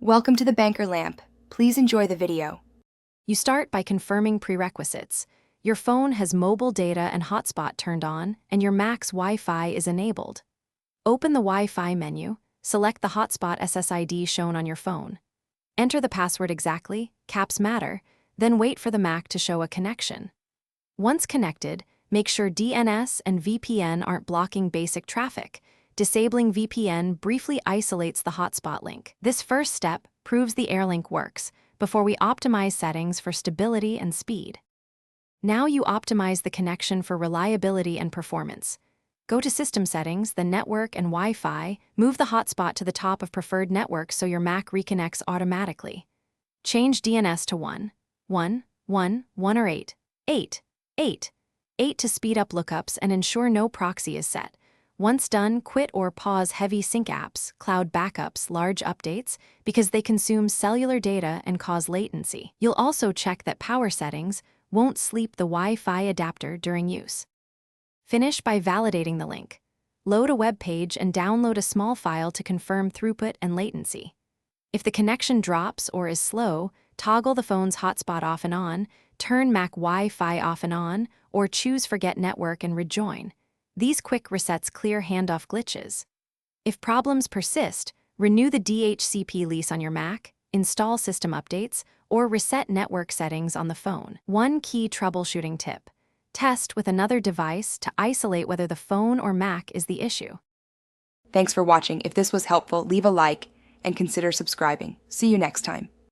Welcome to the Banker Lamp. Please enjoy the video. You start by confirming prerequisites. Your phone has mobile data and hotspot turned on, and your Mac's Wi-Fi is enabled. Open the Wi-Fi menu, select the hotspot SSID shown on your phone. Enter the password exactly, caps matter, then wait for the Mac to show a connection. Once connected, make sure DNS and VPN aren't blocking basic traffic. Disabling VPN briefly isolates the hotspot link. This first step proves the AirLink works before we optimize settings for stability and speed. Now you optimize the connection for reliability and performance. Go to System Settings, then Network and Wi-Fi, move the hotspot to the top of preferred networks so your Mac reconnects automatically. Change DNS to 1, 1, 1, 1 or 8, 8, 8, 8 to speed up lookups and ensure no proxy is set. Once done, quit or pause heavy sync apps, cloud backups, large updates, because they consume cellular data and cause latency. You'll also check that power settings won't sleep the Wi-Fi adapter during use. Finish by validating the link. Load a web page and download a small file to confirm throughput and latency. If the connection drops or is slow, toggle the phone's hotspot off and on, turn Mac Wi-Fi off and on, or choose Forget Network and rejoin. These quick resets clear handoff glitches. If problems persist, renew the DHCP lease on your Mac, install system updates, or reset network settings on the phone. One key troubleshooting tip: test with another device to isolate whether the phone or Mac is the issue. Thanks for watching. If this was helpful, leave a like and consider subscribing. See you next time.